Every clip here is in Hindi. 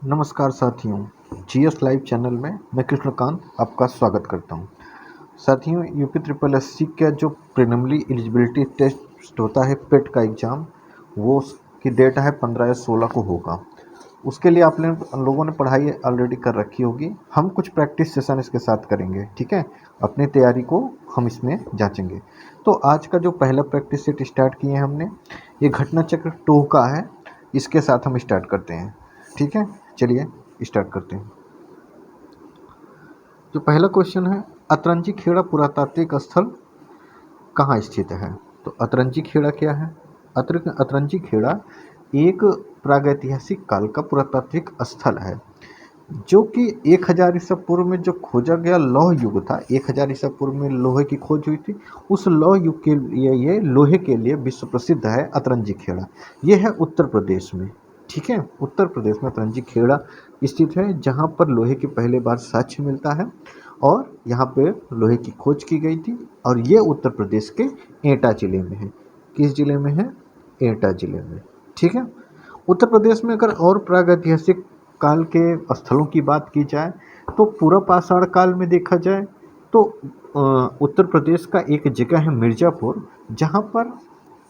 नमस्कार साथियों, जीएस लाइव चैनल में मैं कृष्णकांत आपका स्वागत करता हूं। साथियों, यूपी ट्रिपल एससी का जो प्रीलिमिनरी एलिजिबिलिटी टेस्ट होता है पेट का एग्ज़ाम, वो उसकी डेट है 15 या 16 को होगा। उसके लिए आप लोगों ने पढ़ाई ऑलरेडी कर रखी होगी। हम कुछ प्रैक्टिस सेशन इसके साथ करेंगे, ठीक है। अपनी तैयारी को हम इसमें जांचेंगे। तो आज का जो पहला प्रैक्टिस सेट स्टार्ट किए हैं हमने, ये घटना चक्र 2 का है। इसके साथ हम स्टार्ट करते हैं, ठीक है। चलिए स्टार्ट करते हैं। जो पहला क्वेश्चन है, अतरंजी खेड़ा पुरातात्विक स्थल कहाँ स्थित है? तो अतरंजी खेड़ा क्या है? अतरंजी खेड़ा एक प्रागैतिहासिक काल का पुरातात्विक स्थल है, जो कि 1000 ईसा पूर्व में जो खोजा गया लौह युग था। 1000 ईसा पूर्व में लोहे की खोज हुई थी। उस लौह युग के लिए, ये लोहे के लिए विश्व प्रसिद्ध है अतरंजी खेड़ा। ये है उत्तर प्रदेश में, ठीक है। उत्तर प्रदेश में अतरंजी खेड़ा स्थित है, जहाँ पर लोहे की पहले बार साक्ष्य मिलता है और यहाँ पे लोहे की खोज की गई थी। और ये उत्तर प्रदेश के एटा जिले में है। किस जिले में है? एटा जिले में, ठीक है। उत्तर प्रदेश में अगर और प्रागैतिहासिक काल के स्थलों की बात की जाए, तो पूरा पाषाण काल में देखा जाए तो उत्तर प्रदेश का एक जगह है मिर्ज़ापुर, जहाँ पर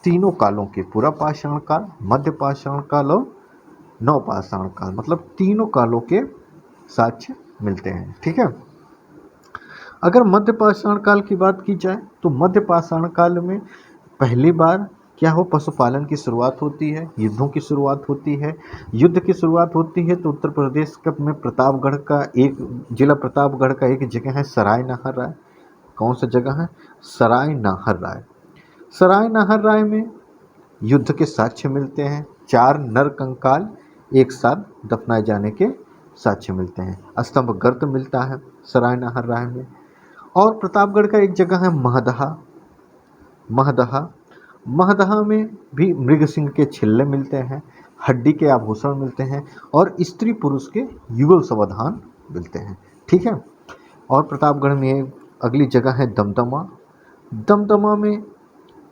तीनों कालों के, पूरा पाषाण काल, मध्य पाषाण काल और नवपाषाण काल, मतलब तीनों कालों के साक्ष्य मिलते हैं, ठीक है। अगर मध्य पाषाण काल की बात की जाए, तो मध्य पाषाण काल में पहली बार क्या हो, पशुपालन की शुरुआत होती है, युद्धों की शुरुआत होती है। युद्ध की शुरुआत होती है तो उत्तर प्रदेश का में प्रतापगढ़ का एक जिला, प्रतापगढ़ का एक जगह है सराय नाहर राय। कौन सा जगह है? सराय नाहर राय। सराय नाहर राय में युद्ध के साक्ष्य मिलते हैं। 4 नर कंकाल एक साथ दफनाए जाने के साक्ष्य मिलते हैं। स्तंभ गर्त मिलता है सराय नाहर राय में। और प्रतापगढ़ का एक जगह है महदहा। महदहा महदहा में भी मृग सिंह के छिल्ले मिलते हैं, हड्डी के आभूषण मिलते हैं और स्त्री पुरुष के युगल समाधान मिलते हैं, ठीक है। और प्रतापगढ़ में अगली जगह है दमदमा। दमदमा में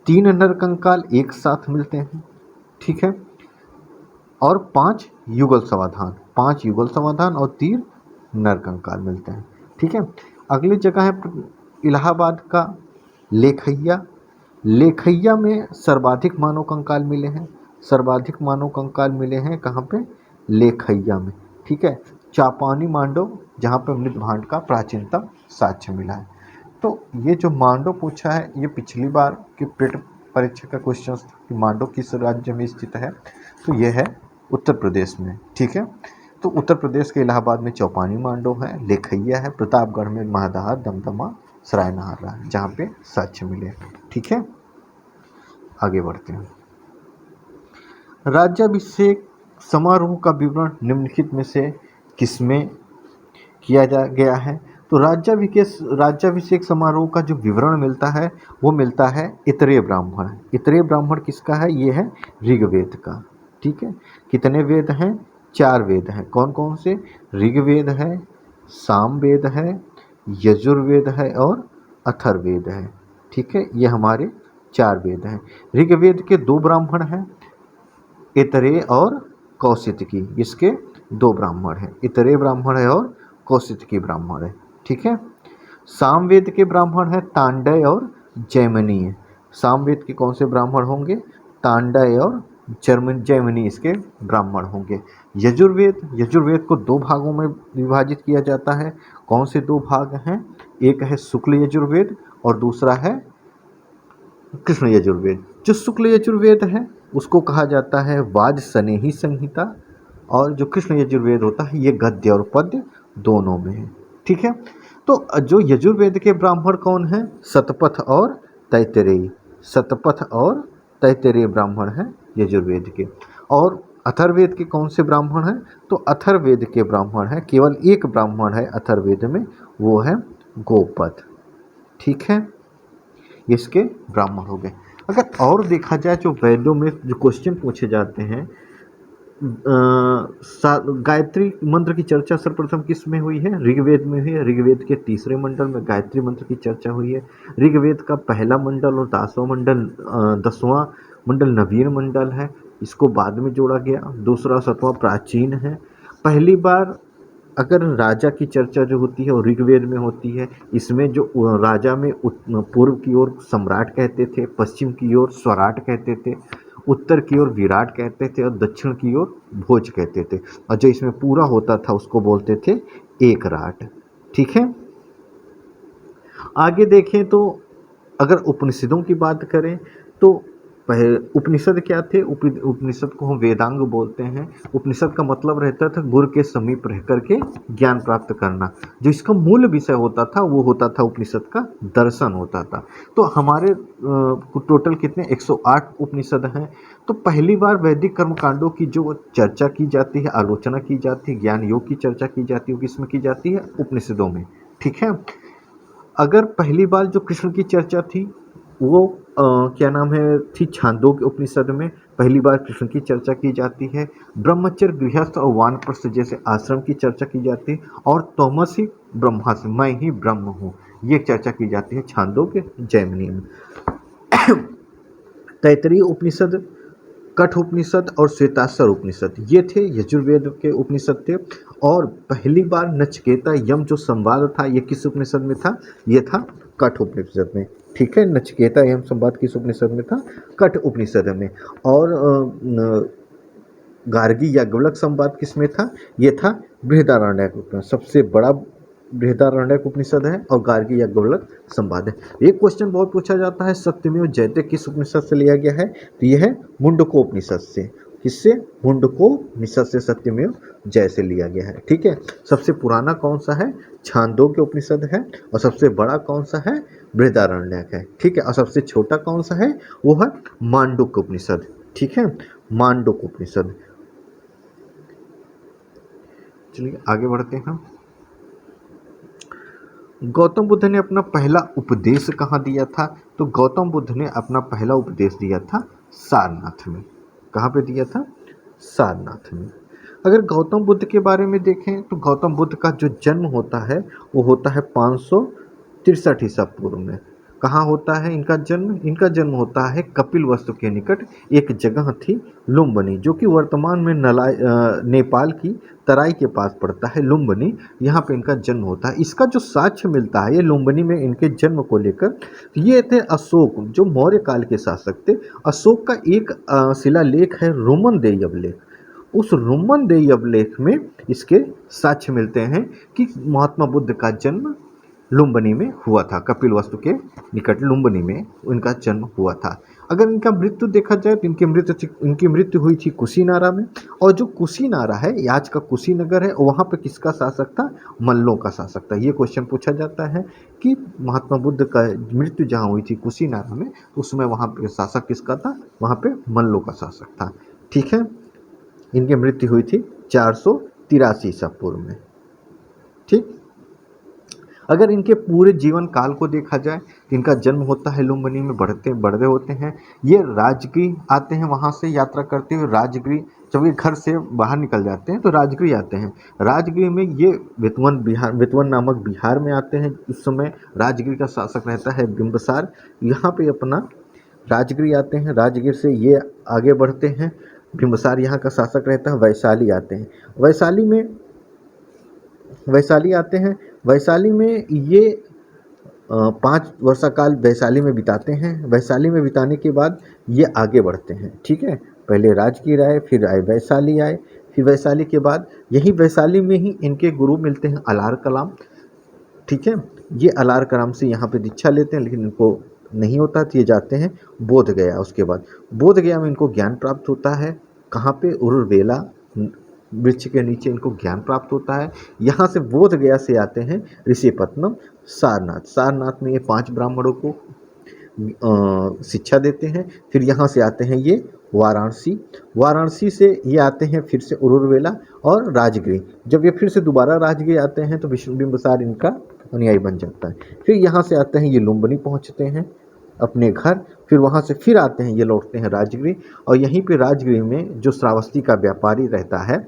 3 नरकंकाल एक साथ मिलते हैं, ठीक है। और 5 युगल समाधान, 5 युगल समाधान और 3 नरकंकाल मिलते हैं, ठीक है। अगली जगह है इलाहाबाद का लेखैया। लेखैया में सर्वाधिक मानव कंकाल मिले हैं। सर्वाधिक मानव कंकाल मिले हैं कहाँ पे? लेखैया में, ठीक है। चापानी मांडव, जहाँ पे मृत भांड का प्राचीनतम साक्ष्य मिला है। तो ये जो मांडव पूछा है, ये पिछली बार की पेट परीक्षा का क्वेश्चन था कि मांडव किस राज्य में स्थित है, तो ये है उत्तर प्रदेश में, ठीक है। तो उत्तर प्रदेश के इलाहाबाद में चौपानी मांडव है, लेखैया है, प्रतापगढ़ में महदहा, दमदमा, सराय नाहर राय, जहाँ पे साक्ष्य मिले, ठीक है। आगे बढ़ते हैं। राज्याभिषेक समारोह का विवरण निम्नलिखित में से किसमें किया जा गया है? तो राज्याभिषेक समारोह का जो विवरण मिलता है, वो मिलता है इतरेय ब्राह्मण। इतरेय ब्राह्मण किसका है? ये है ऋग्वेद का, ठीक है। कितने वेद हैं? 4 वेद हैं। कौन कौन से? ऋग्वेद है, सामवेद है, यजुर्वेद है और अथर्ववेद है, ठीक है। ये हमारे 4 वेद हैं। ऋग्वेद के 2 ब्राह्मण हैं, इतरेय और कौशितकी। इसके 2 ब्राह्मण हैं, इतरेय ब्राह्मण है और कौशितकी ब्राह्मण है, ठीक है। सामवेद के ब्राह्मण है तांडय और जैमिनी। सामवेद के कौन से ब्राह्मण होंगे? तांडय और जैमिनी इसके ब्राह्मण होंगे। यजुर्वेद को 2 भागों में विभाजित किया जाता है। कौन से 2 भाग हैं? एक है शुक्ल यजुर्वेद और दूसरा है कृष्ण यजुर्वेद। जो शुक्ल यजुर्वेद है उसको कहा जाता है वाजसनेही संहिता, और जो कृष्ण यजुर्वेद होता है ये गद्य और पद्य दोनों में है, ठीक है। तो जो यजुर्वेद के ब्राह्मण कौन हैं? शतपथ और तैतरेय। शतपथ और तैतरेय ब्राह्मण हैं यजुर्वेद के। और अथर्ववेद के कौन से ब्राह्मण हैं? तो अथर्ववेद के ब्राह्मण हैं, केवल एक ब्राह्मण है अथर्ववेद में, वो है गोपद, ठीक है। इसके ब्राह्मण हो गए। अगर और देखा जाए, जो वेदों में जो क्वेश्चन पूछे जाते हैं, गायत्री मंत्र की चर्चा सर्वप्रथम किस में हुई है? ऋग्वेद में हुई है। ऋग्वेद के 3रे मंडल में गायत्री मंत्र की चर्चा हुई है। ऋग्वेद का पहला मंडल और 10वां मंडल नवीन मंडल है, इसको बाद में जोड़ा गया। दूसरा 7वां प्राचीन है। पहली बार अगर राजा की चर्चा जो होती है वो ऋग्वेद में होती है। इसमें जो राजा में पूर्व की ओर सम्राट कहते थे, पश्चिम की ओर स्वराट कहते थे, उत्तर की ओर विराट कहते थे और दक्षिण की ओर भोज कहते थे। और जो इसमें पूरा होता था उसको बोलते थे एक राट। ठीक है, आगे देखें तो अगर उपनिषदों की बात करें तो उपनिषद क्या थे? उपनिषद को हम वेदांग बोलते हैं। उपनिषद का मतलब रहता था गुरु के समीप रह करके ज्ञान प्राप्त करना। जो इसका मूल विषय होता था वो होता था उपनिषद का दर्शन होता था। तो हमारे टोटल कितने 108 उपनिषद हैं। तो पहली बार वैदिक कर्मकांडों की जो चर्चा की जाती है, आलोचना की जाती है, ज्ञान योग की चर्चा की जाती है, वो किसमें की जाती है? उपनिषदों में। ठीक है, अगर पहली बार जो कृष्ण की चर्चा थी वो क्या नाम है थी छांदोग्य उपनिषद में पहली बार कृष्ण की चर्चा की जाती है। ब्रह्मचर्य, गृहस्थ और वानप्रस्थ जैसे आश्रम की चर्चा की जाती है। और तमसि ब्रह्मास्मि, मैं ही ब्रह्म हूँ, ये चर्चा की जाती है छांदोग्य जैमिनी में। तैतरीय उपनिषद, कठ उपनिषद और श्वेताश्वर उपनिषद ये थे यजुर्वेद के उपनिषद थे। और पहली बार नचिकेता यम जो संवाद था ये किस उपनिषद में था? ये था कठ उपनिषद में। ठीक है, नचिकेता यम संवाद किस उपनिषद में था? कठ उपनिषद में। और गार्गी याज्ञवल्क्य संवाद किसमें था? ये था बृहदारण्यक उपनिषद। सबसे बड़ा बृहदारण्यक उपनिषद है और गार्गी याज्ञवल्क्य संवाद है। एक क्वेश्चन बहुत पूछा जाता है, सत्यमेव जयते किस उपनिषद से लिया गया है? तो यह है मुंडकोपनिषद से। किससे? मुंडकोपनिषद से सत्यमेव जय से लिया गया है। ठीक है, सबसे पुराना कौन सा है? छांदोग्य उपनिषद है। और सबसे बड़ा कौन सा है? बृहदारण्यक है। ठीक है, और सबसे छोटा कौन सा है? वो है मांडुक्य उपनिषद। ठीक है, मांडुक्य उपनिषद। चलिए आगे बढ़ते हैं। गौतम बुद्ध ने अपना पहला उपदेश कहाँ दिया था? तो गौतम बुद्ध ने अपना पहला उपदेश दिया था सारनाथ में। कहाँ पे दिया था? सारनाथ में। अगर गौतम बुद्ध के बारे में देखें तो गौतम बुद्ध का जो जन्म होता है वो होता है 563 ईसा पूर्व में। कहाँ होता है इनका जन्म? इनका जन्म होता है कपिलवस्तु के निकट एक जगह थी लुम्बिनी, जो कि वर्तमान में नेपाल की तराई के पास पड़ता है लुम्बिनी। यहाँ पे इनका जन्म होता है। इसका जो साक्ष्य मिलता है ये लुम्बिनी में इनके जन्म को लेकर, ये थे अशोक जो मौर्य काल के शासक थे। अशोक का एक शिलालेख है रोमन देय अभिलेख। उस रोमन देय अभिलेख में इसके साक्ष्य मिलते हैं कि महात्मा बुद्ध का जन्म लुम्बिनी में हुआ था। कपिलवस्तु के निकट लुम्बिनी में उनका जन्म हुआ था। अगर इनका मृत्यु देखा जाए तो इनकी मृत्यु हुई थी कुशीनारा में। और जो कुशीनारा है आज का कुशीनगर है, वहाँ पे किसका शासक था? मल्लों का शासक था। ये क्वेश्चन पूछा जाता है कि महात्मा बुद्ध का मृत्यु जहाँ हुई थी कुशीनारा में, उसमें वहाँ पे शासक किसका था? वहाँ पे मल्लों का शासक था। ठीक है, इनकी मृत्यु हुई थी 483 ईसा पूर्व में। ठीक, अगर इनके पूरे जीवन काल को देखा जाए तो इनका जन्म होता है लुम्बिनी में, बढ़ते होते हैं ये राजगीर आते हैं। वहाँ से यात्रा करते हुए राजगीर, जब ये घर से बाहर निकल जाते हैं तो राजगीर आते हैं। राजगीर में ये वेतवन नामक बिहार में आते हैं। उस समय राजगीर का शासक रहता है बिंबिसार। यहाँ पे अपना राजगीर आते हैं। राजगीर से ये आगे बढ़ते हैं, बिंबिसार यहाँ का शासक रहता है। वैशाली आते हैं। वैशाली आते हैं। वैशाली में ये 5 वर्षा काल वैशाली में बिताते हैं। वैशाली में बिताने के बाद ये आगे बढ़ते हैं। ठीक है, पहले राजगीर आए, फिर आए वैशाली आए, फिर वैशाली के बाद यही वैशाली में ही इनके गुरु मिलते हैं अलार कलाम। ठीक है, ये अलार कलाम से यहाँ पे दीक्षा लेते हैं, लेकिन इनको नहीं होता तो ये जाते हैं बोध गया। उसके बाद बोध गया में इनको ज्ञान प्राप्त होता है। कहाँ पे? उरुवेला वृक्ष के नीचे इनको ज्ञान प्राप्त होता है। यहाँ से बोध गया से आते हैं ऋषिपत्तनम सारनाथ। सारनाथ में ये 5 ब्राह्मणों को शिक्षा देते हैं। फिर यहाँ से आते हैं ये वाराणसी। वाराणसी से ये आते हैं फिर से उरुवेला और राजगीर। जब ये फिर से दोबारा राजगीर आते हैं तो बिंबिसार इनका अनुयायी बन जाता है। फिर यहाँ से आते हैं ये लुम्बिनी पहुँचते हैं अपने घर। फिर वहाँ से फिर आते हैं ये लौटते हैं राजगीर। और यहीं पे राजगीर में जो श्रावस्ती का व्यापारी रहता है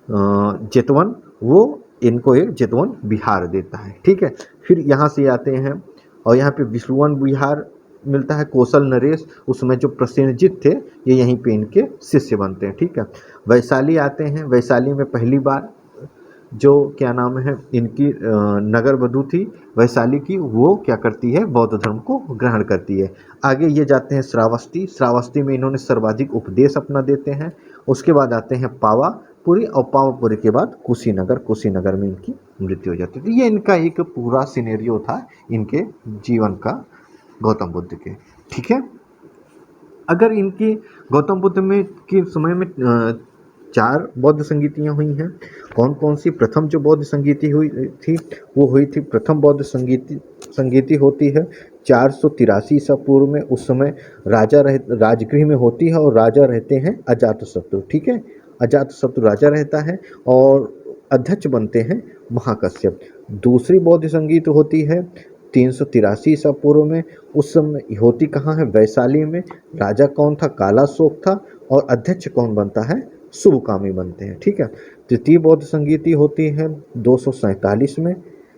जेतवन, वो इनको एक जेतवन विहार देता है। ठीक है, फिर यहाँ से आते हैं और यहाँ पे विष्णुवन विहार मिलता है कौशल नरेश, उसमें जो प्रसेनजीत थे ये यहीं पे इनके शिष्य बनते हैं। ठीक है, वैशाली आते हैं, वैशाली में पहली बार जो क्या नाम है इनकी नगर वधु थी वैशाली की, वो क्या करती है बौद्ध धर्म को ग्रहण करती है। आगे ये जाते हैं श्रावस्ती, श्रावस्ती में इन्होंने सर्वाधिक उपदेश अपना देते हैं। उसके बाद आते हैं पावापुरी, और पावापुरी के बाद कुशीनगर, कुशीनगर में इनकी मृत्यु हो जाती थी। ये इनका एक पूरा सिनेरियो था इनके जीवन का गौतम बुद्ध के। ठीक है, अगर इनकी गौतम बुद्ध में के समय में 4 बौद्ध संगीतियाँ हुई हैं। कौन कौन सी? प्रथम जो बौद्ध संगीति हुई थी वो हुई थी, प्रथम बौद्ध संगीति होती है 483 ईसा पूर्व में। उस समय राजगृह में होती है और राजा रहते हैं अजातशत्रु। ठीक है, अजातशत्रु राजा रहता है और अध्यक्ष बनते हैं महाकश्यप। दूसरी बौद्ध संगीत होती है 383 ईसा पूर्व में। उस समय होती कहाँ है? वैशाली में। राजा कौन था? कालाशोक था। और अध्यक्ष कौन बनता है? शुभकामी बनते हैं। ठीक है, तृतीय बौद्ध संगीति होती है 247 में।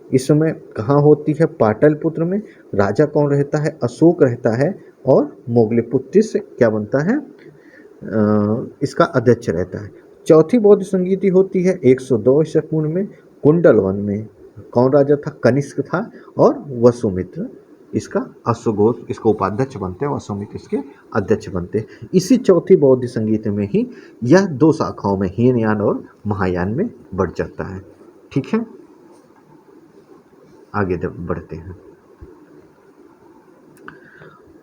इसमें कहाँ होती है? पाटलिपुत्र में। राजा कौन रहता है? अशोक रहता है और मोगलीपुत्र से क्या बनता है? इसका अध्यक्ष रहता है। चौथी बौद्ध संगीति होती है 102 ईसा पूर्व में, कुंडलवन में। कौन राजा था? कनिष्क था और वसुमित्र इसका अश्वघोष इसको उपाध्यक्ष बनते हैं, वसुमित्र इसके अध्यक्ष बनते हैं। इसी चौथी बौद्ध संगीत में ही यह 2 शाखाओं में हीनयान और महायान में बढ़ जाता है। ठीक है, आगे बढ़ते हैं।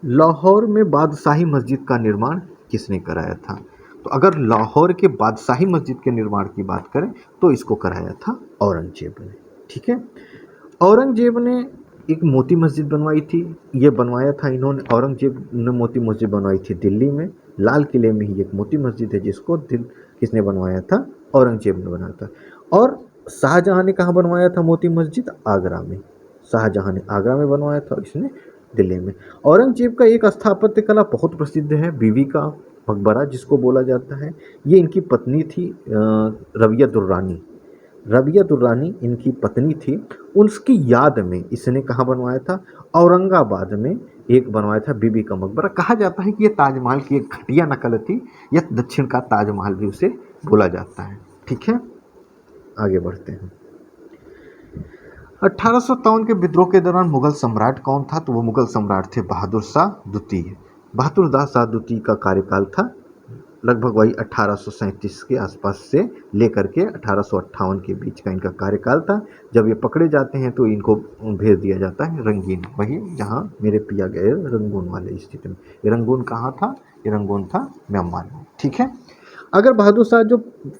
लाहौर में बादशाही मस्जिद का निर्माण किसने कराया था? तो अगर लाहौर के बादशाही मस्जिद के निर्माण की बात करें तो इसको कराया था औरंगजेब ने। ठीक है, औरंगजेब ने एक मोती मस्जिद बनवाई थी। ये बनवाया था इन्होंने, औरंगजेब ने मोती मस्जिद बनवाई थी दिल्ली में। लाल किले में ही एक मोती मस्जिद है जिसको किसने बनवाया था? औरंगजेब ने बनाया था। और शाहजहां ने कहाँ बनवाया था मोती मस्जिद? आगरा में। शाहजहां ने आगरा में बनवाया था, इसने दिल्ली में। औरंगजेब का एक स्थापत्य कला बहुत प्रसिद्ध है, बीवी का मकबरा जिसको बोला जाता है। ये इनकी पत्नी थी रबिया दुर्रानी। रबिया दुर्रानी इनकी पत्नी थी। उसकी याद में इसने कहाँ बनवाया था? औरंगाबाद में एक बनवाया था बीबी का मकबरा। कहा जाता है कि ये ताजमहल की एक घटिया नकल थी, यह दक्षिण का ताजमहल भी उसे बोला जाता है। ठीक है, आगे बढ़ते हैं। 1857 के विद्रोह के दौरान मुगल सम्राट कौन था? तो वो मुगल सम्राट थे बहादुर शाह द्वितीय। बहादुर शाह द्वितीय का कार्यकाल था लगभग वही 1837 के आसपास से लेकर के 1858 के बीच का इनका कार्यकाल था। जब ये पकड़े जाते हैं तो इनको भेज दिया जाता है रंगीन, वही जहाँ मेरे पिया गए रंगून वाले स्थिति में। ये रंगून कहाँ था? ये रंगून था म्यांमार में। ठीक है, अगर बहादुर शाह जो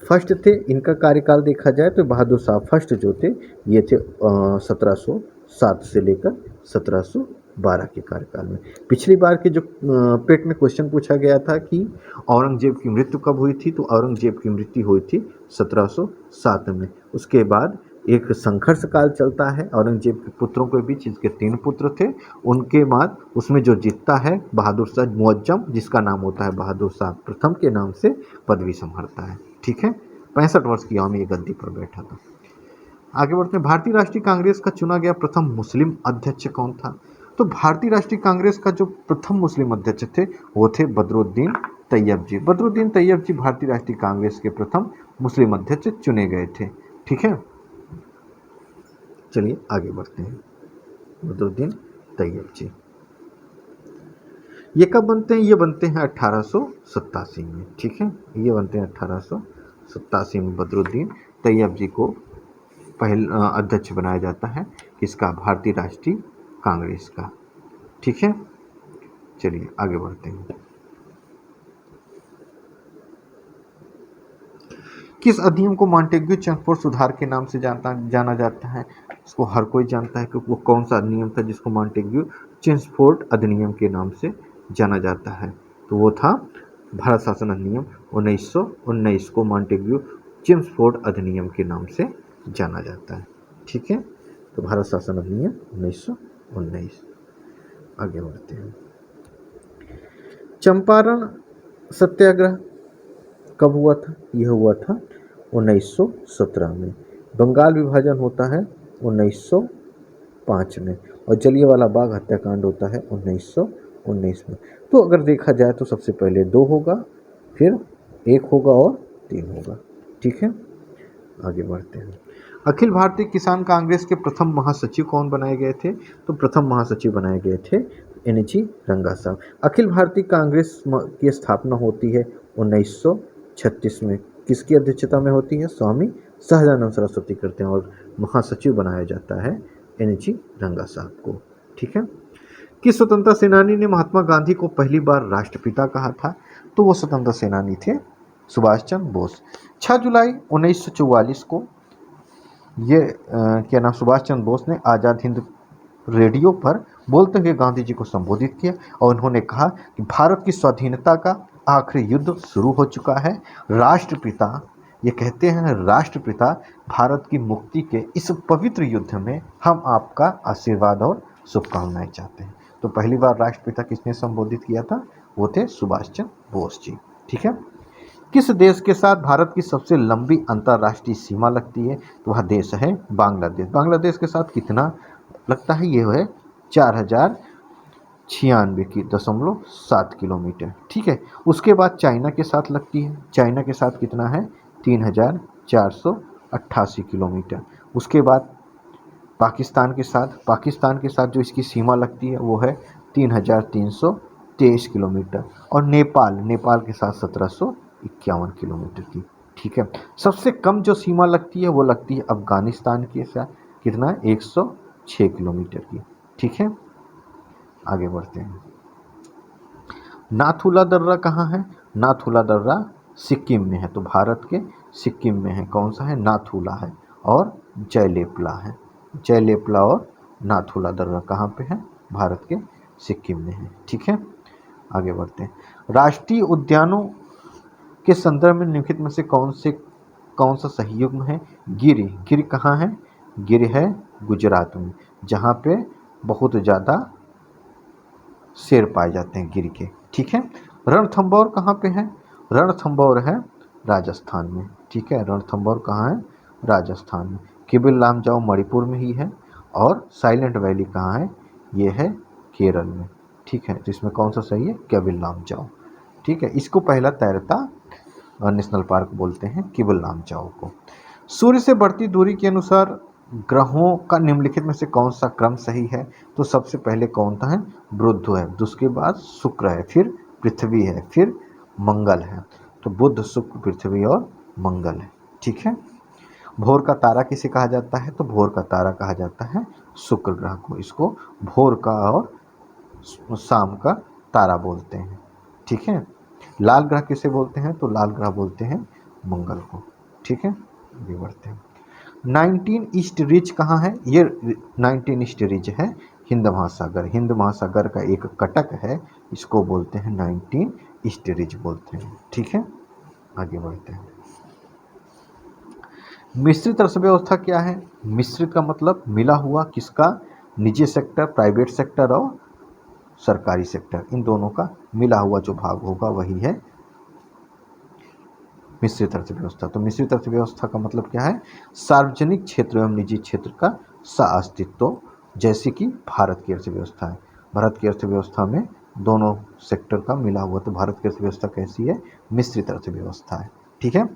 फर्स्ट थे इनका कार्यकाल देखा जाए तो बहादुर शाह फर्स्ट जो थे ये थे 1707 से लेकर 1712 के कार्यकाल में। पिछली बार के जो पेट में क्वेश्चन पूछा गया था कि औरंगजेब की मृत्यु कब हुई थी, तो औरंगजेब की मृत्यु हुई थी 1707 में। उसके बाद एक संघर्ष काल चलता है औरंगजेब के पुत्रों के बीच। इसके 3 पुत्र थे। उनके बाद उसमें जो जीतता है बहादुर शाह मुअज्जम, जिसका नाम होता है बहादुर शाह प्रथम के नाम से पदवी संभालता है। ठीक है, 65 वर्ष की आयु में ये गद्दी पर बैठा था। आगे बढ़ते हैं। भारतीय राष्ट्रीय कांग्रेस का चुना गया प्रथम मुस्लिम अध्यक्ष कौन था? तो भारतीय राष्ट्रीय कांग्रेस का जो प्रथम मुस्लिम अध्यक्ष थे वो थे बदरुद्दीन तैयब जी। बदरुद्दीन तैयब जी भारतीय राष्ट्रीय कांग्रेस के प्रथम मुस्लिम अध्यक्ष चुने गए थे। ठीक है, चलिए आगे बढ़ते हैं। बदरुद्दीन तैयब जी ये कब बनते हैं? ये बनते हैं 1887 में। ठीक है, ये बनते हैं 1887 में। बदरुद्दीन तैयब जी को अध्यक्ष बनाया जाता है किसका? भारतीय राष्ट्रीय कांग्रेस का। ठीक है, चलिए आगे बढ़ते हैं। किस अधिनियम को मॉन्टेग्यू चेम्सफोर्ड सुधार के नाम से जाना जाता है? इसको हर कोई जानता है कि वो कौन सा अधिनियम था जिसको मॉन्टेग्यू चेम्सफोर्ड अधिनियम के नाम से जाना जाता है। तो वो था भारत शासन अधिनियम 1919 को मॉन्टेग्यू चेम्सफोर्ड अधिनियम के नाम से जाना जाता है। ठीक है, तो भारत शासन अधिनियम 1919। आगे बढ़ते हैं। चंपारण सत्याग्रह कब हुआ था? यह हुआ था 1917 में। बंगाल विभाजन होता है 1905 में और जलियांवाला बाग हत्याकांड होता है 19 में। तो अगर देखा जाए तो सबसे पहले 2 होगा, फिर 1 होगा और 3 होगा। ठीक है, आगे बढ़ते हैं। अखिल भारतीय किसान कांग्रेस के प्रथम महासचिव कौन बनाए गए थे? तो प्रथम महासचिव बनाए गए थे NG रंगा साहब। अखिल भारतीय कांग्रेस की स्थापना होती है 1936 में। किसकी अध्यक्षता में होती है? स्वामी सहजानंद सरस्वती करते हैं, और महासचिव बनाया जाता है NG रंगा साहब को। ठीक है। किस स्वतंत्रता सेनानी ने महात्मा गांधी को पहली बार राष्ट्रपिता कहा था? तो वो स्वतंत्रता सेनानी थे सुभाष चंद्र बोस। 6 जुलाई 1944 को ये क्या नाम सुभाष चंद्र बोस ने आज़ाद हिंद रेडियो पर बोलते हुए गांधी जी को संबोधित किया, और उन्होंने कहा कि भारत की स्वाधीनता का आखिरी युद्ध शुरू हो चुका है। राष्ट्रपिता, ये कहते हैं राष्ट्रपिता, भारत की मुक्ति के इस पवित्र युद्ध में हम आपका आशीर्वाद और शुभकामनाएं चाहते हैं। तो पहली बार राष्ट्रपिता किसने संबोधित किया था? वो थे सुभाष चंद्र बोस जी। ठीक है। किस देश के साथ भारत की सबसे लंबी अंतर्राष्ट्रीय सीमा लगती है? तो वह देश है बांग्लादेश। बांग्लादेश के साथ कितना लगता है? ये है 4096.7 किलोमीटर। ठीक है। उसके बाद चाइना के साथ लगती है। चाइना के साथ कितना है? 3488 किलोमीटर। उसके बाद पाकिस्तान के साथ जो इसकी सीमा लगती है वो है 3323 किलोमीटर। और नेपाल के साथ 1751 किलोमीटर की। ठीक है। सबसे कम जो सीमा लगती है वो लगती है अफगानिस्तान के साथ, कितना? 106 किलोमीटर की। ठीक है, आगे बढ़ते हैं। नाथुला दर्रा कहाँ है? नाथुला दर्रा सिक्किम में है। तो भारत के सिक्किम में है। कौन सा है? नाथुला है और जयलेपला है। जयलेपला और नाथुला दर्रा कहाँ पे है? भारत के सिक्किम में है। ठीक है, आगे बढ़ते हैं। राष्ट्रीय उद्यानों के संदर्भ में निम्नलिखित में से कौन सा सही युग्म है? गिर कहाँ है? गिर है गुजरात में, जहाँ पे बहुत ज़्यादा शेर पाए जाते हैं गिर के। ठीक है। रणथंभौर कहाँ पे है? रणथंभौर है राजस्थान में। ठीक है, रणथंभौर कहाँ है? राजस्थान में। किबिल लामजाओ मणिपुर में ही है। और साइलेंट वैली कहाँ है? ये है केरल में। ठीक है, तो इसमें कौन सा सही है? किबिल लामजाओ। ठीक है, इसको पहला तैरता नेशनल पार्क बोलते हैं, किबिल लामजाओ को। सूर्य से बढ़ती दूरी के अनुसार ग्रहों का निम्नलिखित में से कौन सा क्रम सही है? तो सबसे पहले कौन सा है? बुध है, उसके बाद शुक्र है, फिर पृथ्वी है, फिर मंगल है। तो बुध, शुक्र, पृथ्वी और मंगल है। ठीक है। भोर का तारा किसे कहा जाता है? तो भोर का तारा कहा जाता है शुक्र ग्रह को। इसको भोर का और शाम का तारा बोलते हैं। ठीक है। लाल ग्रह किसे बोलते हैं? तो लाल ग्रह बोलते हैं मंगल को। ठीक है, आगे बढ़ते हैं। 19 ईस्ट रिज कहाँ है? ये 19 ईस्ट रिज है हिंद महासागर। हिंद महासागर का एक कटक है, इसको बोलते हैं 19 ईस्ट रिज बोलते हैं। ठीक है, आगे बढ़ते हैं। मिश्रित अर्थव्यवस्था क्या है? मिश्रित का मतलब मिला हुआ, किसका? निजी सेक्टर, प्राइवेट सेक्टर और सरकारी सेक्टर, इन दोनों का मिला हुआ जो भाग होगा वही है मिश्रित अर्थव्यवस्था। तो मिश्रित अर्थव्यवस्था का मतलब क्या है? सार्वजनिक क्षेत्र एवं निजी क्षेत्र का सह-अस्तित्व, जैसे कि भारत की अर्थव्यवस्था है। भारत की अर्थव्यवस्था में दोनों सेक्टर का मिला हुआ। तो भारत की अर्थव्यवस्था कैसी है? मिश्रित अर्थव्यवस्था है। ठीक है।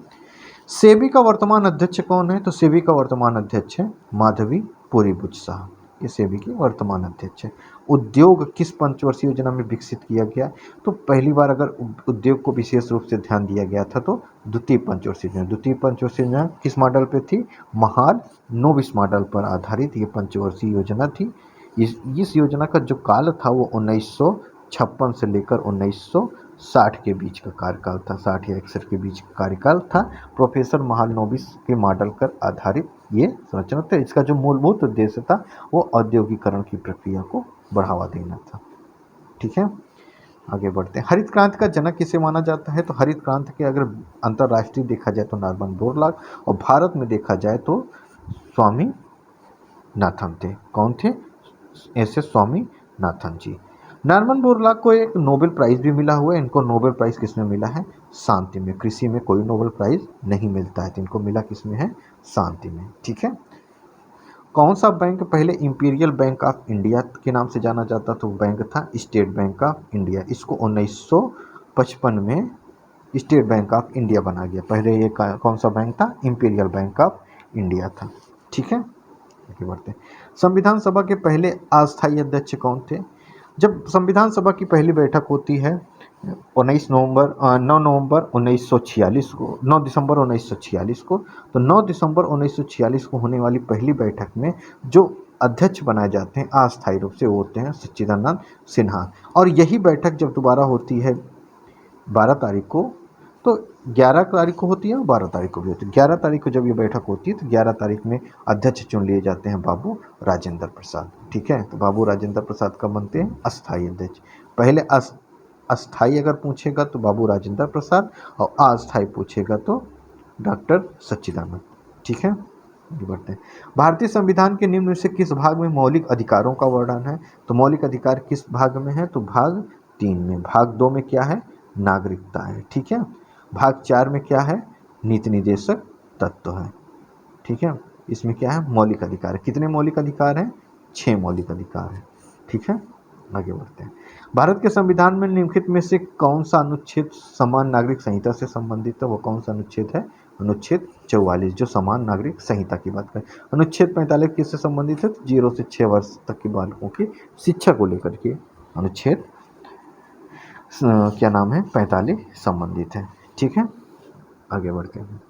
सेबी का वर्तमान अध्यक्ष कौन है? तो सेबी का वर्तमान अध्यक्ष है माधवी पुरीबुच शाह। ये सेबी की वर्तमान अध्यक्ष है। उद्योग किस पंचवर्षीय योजना में विकसित किया गया? तो पहली बार अगर उद्योग को विशेष रूप से ध्यान दिया गया था तो द्वितीय पंचवर्षीय योजना। द्वितीय पंचवर्षीय योजना किस मॉडल पे थी? महाल नोबिस मॉडल पर आधारित ये पंचवर्षीय योजना थी। इस योजना का जो काल था वो 1956 से लेकर 1960 के बीच का कार्यकाल था। 60 या 61 के बीच का कार्यकाल था। प्रोफेसर महालनोबिस के मॉडल पर आधारित ये संरचना था। इसका जो मूलभूत उद्देश्य था वो औद्योगिकरण की प्रक्रिया को बढ़ावा देना था। ठीक है, आगे बढ़ते हैं। हरित क्रांति का जनक किसे माना जाता है? तो हरित क्रांति के अगर अंतर्राष्ट्रीय देखा जाए तो नॉर्मन बोरलॉग, और भारत में देखा जाए तो स्वामी नाथन थे। कौन थे? ऐसे स्वामी नाथन जी। नॉर्मन बोरलॉग को एक नोबेल प्राइज़ भी मिला हुआ है। इनको नोबेल प्राइज़ किसमें मिला है? शांति में। कृषि में कोई नोबेल प्राइज़ नहीं मिलता है, तो इनको मिला किसमें है? शांति में। ठीक है, कौन सा बैंक पहले इंपीरियल बैंक ऑफ इंडिया के नाम से जाना जाता था? वो बैंक था स्टेट बैंक ऑफ इंडिया। इसको 1955 में स्टेट बैंक ऑफ इंडिया बना गया। पहले ये कौन सा बैंक था? इंपीरियल बैंक ऑफ इंडिया था। ठीक है, आगे बढ़ते हैं। संविधान सभा के पहले अस्थायी अध्यक्ष कौन थे? जब संविधान सभा की पहली बैठक होती है 9 नवंबर 1946 को, 9 दिसंबर 1946 को, तो 9 दिसंबर 1946 को होने वाली पहली बैठक में जो अध्यक्ष बनाए जाते हैं अस्थायी रूप से, वो होते हैं सच्चिदानंद सिन्हा। और यही बैठक जब दोबारा होती है 12 तारीख को, तो 11 तारीख को होती है और 12 तारीख को भी होती है। 11 तारीख को जब ये बैठक होती है तो 11 तारीख में अध्यक्ष चुन लिए जाते हैं बाबू राजेंद्र प्रसाद। ठीक है, तो बाबू राजेंद्र प्रसाद कब बनते हैं? अस्थायी अध्यक्ष। पहले अस्थायी अगर पूछेगा तो बाबू राजेंद्र प्रसाद, और अस्थायी पूछेगा तो डॉक्टर सच्चिदानंद। ठीक है, आगे बढ़ते हैं। भारतीय संविधान के निम्न में से किस भाग में मौलिक अधिकारों का वर्णन है? तो मौलिक अधिकार किस भाग में है? तो भाग 3 में। भाग 2 में क्या है? नागरिकता है। ठीक है, भाग 4 में क्या है? नीति निर्देशक तत्व है। ठीक है, इसमें क्या है? मौलिक अधिकार। कितने मौलिक अधिकार हैं? 6 मौलिक अधिकार हैं। ठीक है, आगे बढ़ते हैं। भारत के संविधान में निम्नलिखित में से कौन सा अनुच्छेद समान नागरिक संहिता से संबंधित है? वो कौन सा अनुच्छेद है? अनुच्छेद 44, जो समान नागरिक संहिता की बात करें। अनुच्छेद 45 किससे संबंधित है? तो 0 से 6 वर्ष तक के बालकों की शिक्षा को लेकर के अनुच्छेद क्या नाम है? 45 संबंधित है। ठीक है, आगे बढ़ते हैं।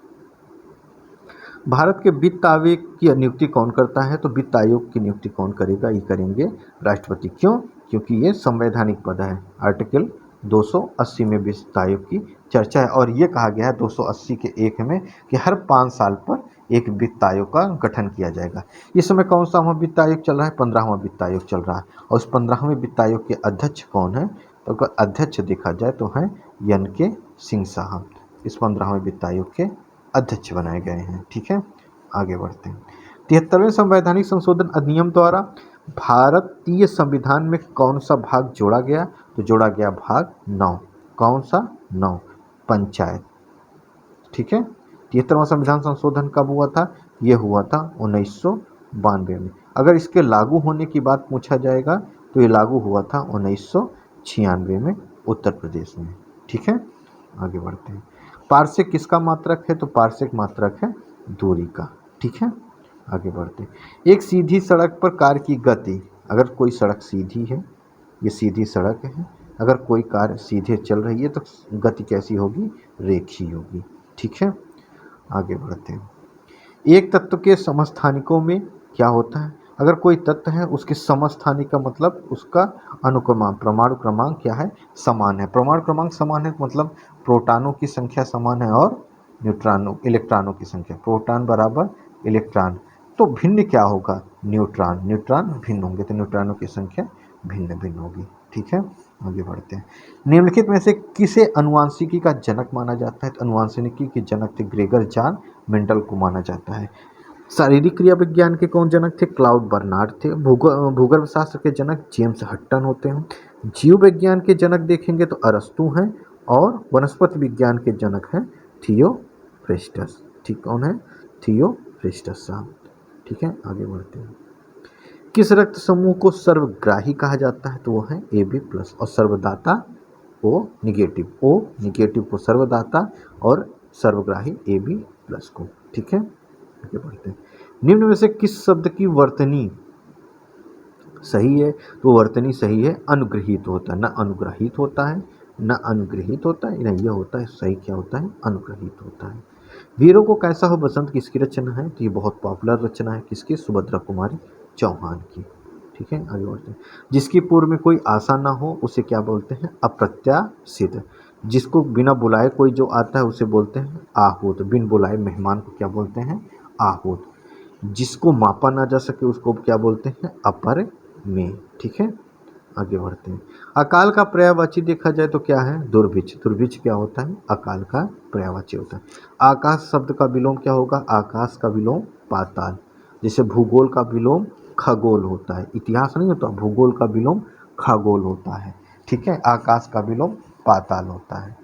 भारत के वित्त आयोग की नियुक्ति कौन करता है? तो वित्त आयोग की नियुक्ति कौन करेगा? ये करेंगे राष्ट्रपति। क्यों? क्योंकि ये संवैधानिक पद है। आर्टिकल 280 में वित्त आयोग की चर्चा है, और ये कहा गया है 280 के 1 में कि हर 5 साल पर एक वित्त आयोग का गठन किया जाएगा। इस समय कौन सा वित्त आयोग चल रहा है? 15वां वित्त आयोग चल रहा है। और उस 15वें वित्त आयोग के अध्यक्ष कौन है? तो अगर अध्यक्ष देखा जाए तो हैं NK सिंह साहब। इस 15वें वित्त आयोग के अध्यक्ष बनाए गए हैं। ठीक है, आगे बढ़ते हैं। 73वें संवैधानिक संशोधन अधिनियम द्वारा भारतीय संविधान में कौन सा भाग जोड़ा गया? तो जोड़ा गया भाग 9। कौन सा? 9, पंचायत। ठीक है, 73वां संविधान संशोधन कब हुआ था? ये हुआ था 1992 में। अगर इसके लागू होने की बात पूछा जाएगा तो ये लागू हुआ था 1996 में उत्तर प्रदेश में। ठीक है, आगे बढ़ते हैं। पार्सेक किसका मात्रक है? तो पार्सेक मात्रक है दूरी का। ठीक है, आगे बढ़ते हैं। एक सीधी सड़क पर कार की गति, अगर कोई सड़क सीधी है, ये सीधी सड़क है, अगर कोई कार सीधे चल रही है तो गति कैसी होगी? रेखीय होगी। ठीक है, आगे बढ़ते हैं। एक तत्व के समस्थानिकों में क्या होता है? अगर कोई तत्व है उसके समस्थानिक का मतलब उसका अनुक्रमांक, परमाणु क्रमांक क्या है? समान है। परमाणु क्रमांक समान है मतलब प्रोटॉनों की संख्या समान है और इलेक्ट्रॉनों की संख्या, प्रोटॉन बराबर इलेक्ट्रॉन। तो भिन्न क्या होगा? न्यूट्रॉन। न्यूट्रॉन भिन्न होंगे तो न्यूट्रॉनों की संख्या भिन्न भिन्न होगी। ठीक है, आगे बढ़ते हैं। निम्नलिखित में से किसे अनुवांशिकी का जनक माना जाता है? तो अनुवांशिकी के जनक थे ग्रेगर जॉन मेंडल को माना जाता है। शारीरिक क्रिया विज्ञान के कौन जनक थे? क्लाउड बर्नार्ड थे। भूगर्भ शास्त्र के जनक जेम्स हट्टन होते हैं। जीव विज्ञान के जनक देखेंगे तो अरस्तु हैं, और वनस्पति विज्ञान के जनक हैं थियोफ्रेस्टस। ठीक, कौन है? थियोफ्रेस्टस साहब। ठीक है, आगे बढ़ते हैं। किस रक्त समूह को सर्वग्राही कहा जाता है? तो वो है AB+, और सर्वदाता O नेगेटिव को सर्वदाता, और सर्वग्राही AB+ को। ठीक है, आगे बढ़ते हैं। निम्न में से किस शब्द की वर्तनी सही है? तो वर्तनी सही है अनुग्रहित होता है, ना अनुग्रहित होता है, ना अनुग्रहित होता है, ना ये होता है। सही क्या होता है? अनुग्रहित होता है। वीरों को कैसा हो बसंत किसकी रचना है? तो ये बहुत पॉपुलर रचना है। किसकी? सुभद्रा कुमारी चौहान की। ठीक है, आगे बढ़ते हैं। जिसकी पूर्व में कोई आशा ना हो उसे क्या बोलते हैं? अप्रत्याशित। जिसको बिना बुलाए कोई जो आता है उसे बोलते हैं आहूत। बिन बुलाए मेहमान को क्या बोलते हैं? आहूत। जिसको मापा ना जा सके उसको क्या बोलते हैं? अपर में। ठीक है, आगे बढ़ते हैं। अकाल का पर्यायवाची देखा जाए तो क्या है? दुर्भिक्ष। दुर्भिक्ष क्या होता है? अकाल का पर्यायवाची होता है। आकाश शब्द का विलोम क्या होगा? आकाश का विलोम पाताल। जैसे भूगोल का विलोम खगोल होता है, इतिहास नहीं होता, भूगोल का विलोम खगोल होता है। ठीक है, आकाश का विलोम पाताल होता है।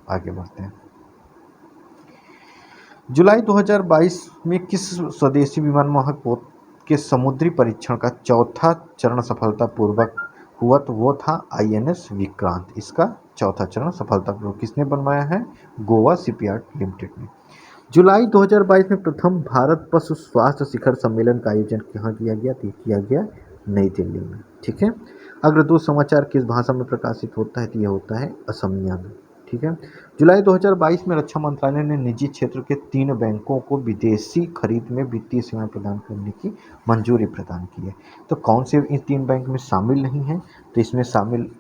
आगे बढ़ते हैं। जुलाई 2022 में किस स्वदेशी विमान वाहक के समुद्री परीक्षण का चौथा चरण सफलतापूर्वक हुआ तो वो था INS विक्रांत। इसका चौथा चरण सफलतापूर्वक किसने बनवाया है? गोवा शिपयार्ड लिमिटेड ने। जुलाई 2022 में प्रथम भारत पशु स्वास्थ्य शिखर सम्मेलन का आयोजन कहाँ किया गया? तो किया गया नई दिल्ली में। ठीक है। अग्रदूत समाचार किस भाषा में प्रकाशित होता है? तो यह होता है असमिया में। ठीक है। जुलाई 2022 में रक्षा मंत्रालय ने निजी क्षेत्र के 3 बैंकों को विदेशी खरीद में वित्तीय सेवाएं प्रदान करने की मंजूरी प्रदान की है। तो कौन से इन 3 बैंक में शामिल नहीं है? तो इसमें शामिल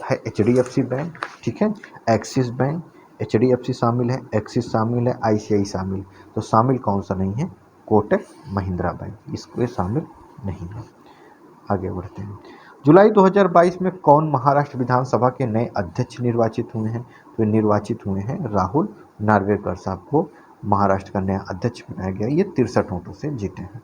है HDFC बैंक, ठीक है, एक्सिस बैंक, HDFC शामिल है, एक्सिस शामिल है, ICICI शामिल। तो शामिल कौन सा नहीं है? कोटक महिंद्रा बैंक, इसको शामिल नहीं है। आगे बढ़ते हैं। जुलाई 2022 में कौन महाराष्ट्र विधानसभा के नए अध्यक्ष निर्वाचित हुए हैं? तो निर्वाचित हुए हैं राहुल नार्वेकर साहब को महाराष्ट्र का नया अध्यक्ष बनाया गया। ये 63 वोटों से जीते हैं।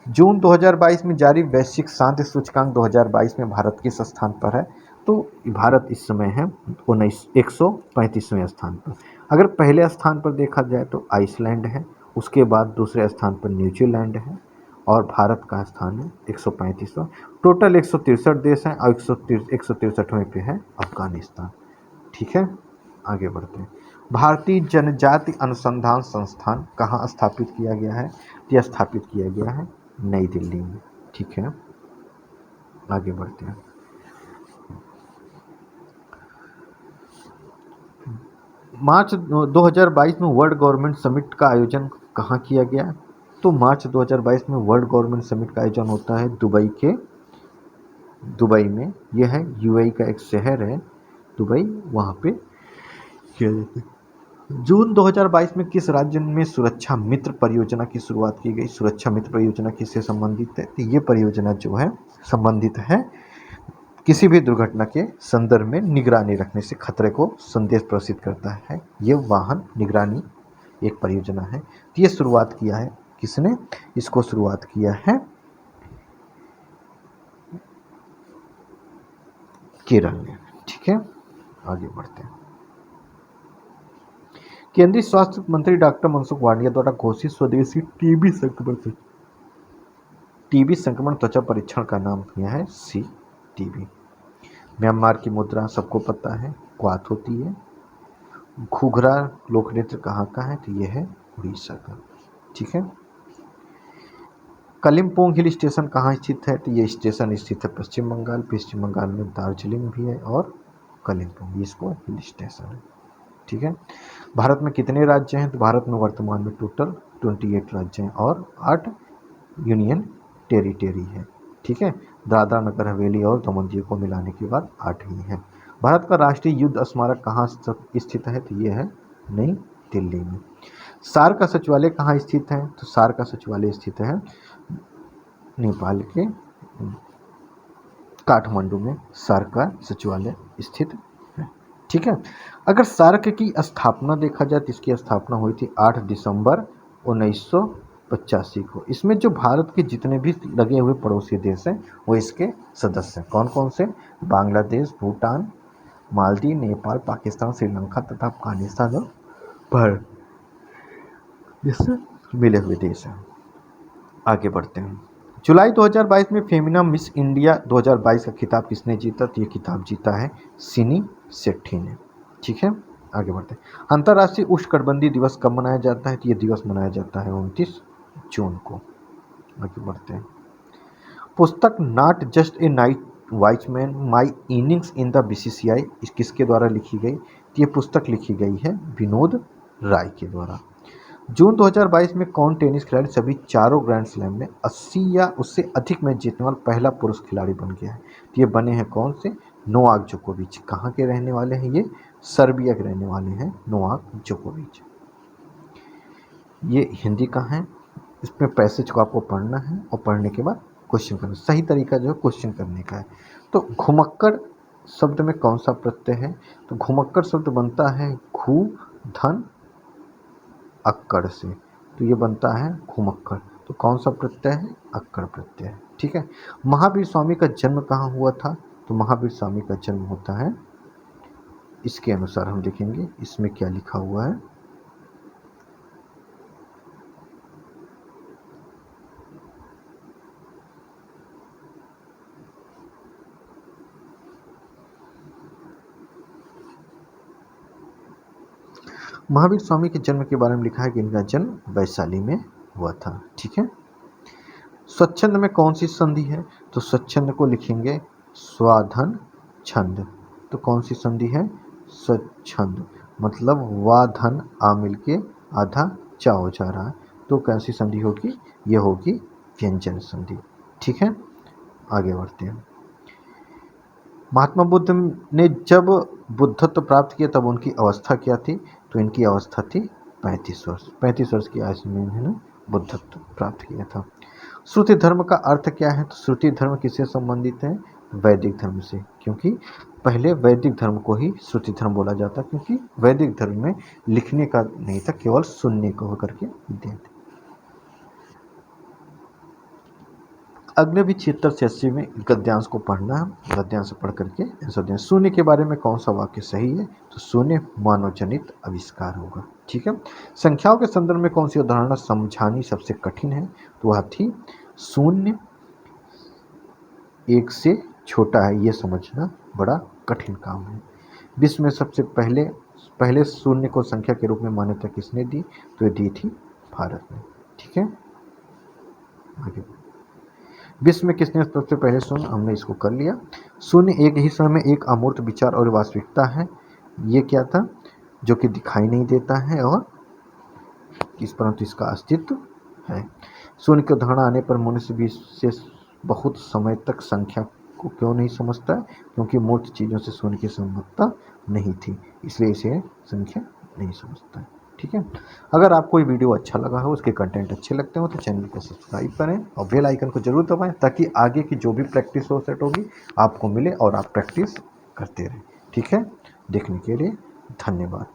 जून 2022 में जारी वैश्विक शांति सूचकांक 2022 में भारत किस स्थान पर है? तो भारत इस समय है 135वें स्थान पर। अगर पहले स्थान पर देखा जाए तो आइसलैंड है, उसके बाद दूसरे स्थान पर न्यूजीलैंड है और भारत का स्थान है 135वां। टोटल 163 देश हैं और 163वें पे है अफगानिस्तान। ठीक है, आगे बढ़ते हैं। भारतीय जनजाति अनुसंधान संस्थान कहाँ स्थापित किया गया है? यह स्थापित किया गया है नई दिल्ली में। ठीक है, आगे बढ़ते हैं। मार्च 2022 में वर्ल्ड गवर्नमेंट समिट का आयोजन कहाँ किया गया? तो मार्च 2022 में वर्ल्ड गवर्नमेंट समिट का आयोजन होता है दुबई में। यह है UAE का एक शहर है दुबई, वहाँ पे किया जाता है। जून 2022 में किस राज्य में सुरक्षा मित्र परियोजना की शुरुआत की गई? सुरक्षा मित्र परियोजना किससे संबंधित है? तो ये परियोजना जो है संबंधित है किसी भी दुर्घटना के संदर्भ में निगरानी रखने से खतरे को संदेश प्रेषित करता है। ये वाहन निगरानी एक परियोजना है। तो ये शुरुआत किया है किसने? इसको शुरुआत किया है केरल ने। ठीक है, आगे बढ़ते हैं। केंद्रीय स्वास्थ्य मंत्री डॉक्टर मनसुख मांडविया द्वारा घोषित स्वदेशी टीबी संक्रमण त्वचा परीक्षण का नाम क्या है? CTB। म्यांमार की मुद्रा सबको पता है, क्वाथ होती है। घूघरा लोक नृत्य कहाँ का है? तो यह है उड़ीसा का। ठीक है। कलिम्पोंग हिल स्टेशन कहाँ स्थित है? तो ये स्टेशन स्थित है पश्चिम बंगाल। पश्चिम बंगाल में दार्जिलिंग भी है और कलिम्पोंग, इसको हिल स्टेशन है। ठीक है। भारत में कितने राज्य हैं? तो भारत में वर्तमान में टोटल 28 राज्य हैं और 8 यूनियन टेरिटरी है। ठीक है। दादरा नगर हवेली और दमन दीव को मिलाने के बाद 8 ही हैं। भारत का राष्ट्रीय युद्ध स्मारक कहाँ स्थित है? तो ये है नई दिल्ली में। सार का सचिवालय कहाँ स्थित है? तो सार का सचिवालय स्थित है नेपाल के काठमांडू में। सार का सचिवालय स्थित है। ठीक है। अगर सार्क की स्थापना देखा जाए तो इसकी स्थापना हुई थी 8 दिसंबर 1985 को। इसमें जो भारत के जितने भी लगे हुए पड़ोसी देश हैं वो इसके सदस्य हैं। कौन कौन से? बांग्लादेश, भूटान, मालदीव, नेपाल, पाकिस्तान, श्रीलंका तथा अफगानिस्तान और भारत, इससे मिले हुए देश हैं। आगे बढ़ते हैं। जुलाई 2022 में फेमिना मिस इंडिया 2022 का खिताब किसने जीता? तो ये खिताब जीता है सिनी सेट्टी ने। ठीक है, आगे बढ़ते हैं। अंतर्राष्ट्रीय उष्णकटिबंधीय दिवस कब मनाया जाता है? तो ये दिवस मनाया जाता है 29 जून को। आगे बढ़ते हैं। पुस्तक not just a night watchman my innings in the BCCI किसके द्वारा लिखी गई? तो ये पुस्तक लिखी गई है विनोद राय के द्वारा। जून 2022 में कौन टेनिस खिलाड़ी सभी चारों ग्रैंड स्लैम में 80 या उससे अधिक मैच जीतने वाला पहला पुरुष खिलाड़ी बन गया है? तो ये बने हैं कौन से? नोवाक जोकोविच। कहाँ के रहने वाले हैं ये? सर्बिया के रहने वाले हैं नोवाक जोकोविच। ये हिंदी का है। इसमें पैसेज को आपको पढ़ना है और पढ़ने के बाद क्वेश्चन करना। सही तरीका जो है क्वेश्चन करने का है। तो घुमक्कड़ शब्द में कौन सा प्रत्यय है? तो घुमक्कड़ शब्द बनता है घू धन अक्कड़ से, तो ये बनता है घुमक्कड़। तो कौन सा प्रत्यय है? अक्कड़ प्रत्यय। ठीक है। महावीर स्वामी का जन्म कहाँ हुआ था? तो महावीर स्वामी का जन्म होता है, इसके अनुसार हम देखेंगे इसमें क्या लिखा हुआ है। महावीर स्वामी के जन्म के बारे में लिखा है कि इनका जन्म वैशाली में हुआ था। ठीक है। स्वच्छंद में कौन सी संधि है? तो स्वच्छंद को लिखेंगे स्वाधन छंद। तो कौन सी संधि है? स्वच्छंद। मतलब वा धन आ मिल के आधा चा हो जा रहा है, तो कैसी संधि होगी? ये होगी व्यंजन संधि। ठीक है, आगे बढ़ते हैं। महात्मा बुद्ध ने जब बुद्धत्व प्राप्त किया तब उनकी अवस्था क्या थी? तो इनकी अवस्था थी 35 वर्ष। 35 वर्ष की आयु में इन्होंने बुद्धत्व प्राप्त किया था। श्रुति धर्म का अर्थ क्या है? तो श्रुति धर्म किससे संबंधित है? वैदिक धर्म से, क्योंकि पहले वैदिक धर्म को ही श्रुति धर्म बोला जाता, क्योंकि वैदिक धर्म में लिखने का नहीं था, केवल सुनने को होकर के विद्या थी। अगले भी 76 से 80 में गद्यांश को पढ़ना है। गद्यांश पढ़ करके आंसर दें। शून्य के बारे में कौन सा वाक्य सही है? तो शून्य मानव जनित आविष्कार होगा। ठीक है। संख्याओं के संदर्भ में कौन सी अवधारणा समझानी सबसे कठिन है? तो वह थी शून्य एक से छोटा है, ये समझना बड़ा कठिन काम है। विश्व में सबसे पहले शून्य को संख्या के रूप में मान्यता किसने दी? तो ये दी थी भारत ने। ठीक है, आगे विश्व में किसने सबसे पहले शून्य? हमने इसको कर लिया। शून्य एक ही समय में एक अमूर्त विचार और वास्तविकता है। ये क्या था? जो कि दिखाई नहीं देता है और किस परंतु इसका अस्तित्व है। शून्य की धारणा आने पर मनुष्य विशेष बहुत समय तक संख्या को क्यों नहीं समझता है? क्योंकि मूर्त चीज़ों से शून्य की संबद्धता नहीं थी, इसलिए इसे संख्या नहीं समझता है। ठीक है। अगर आपको ये वीडियो अच्छा लगा हो, उसके कंटेंट अच्छे लगते हो, तो चैनल को सब्सक्राइब करें और बेल आइकन को जरूर दबाएं, ताकि आगे की जो भी प्रैक्टिस हो सेट होगी आपको मिले और आप प्रैक्टिस करते रहें। ठीक है, देखने के लिए धन्यवाद।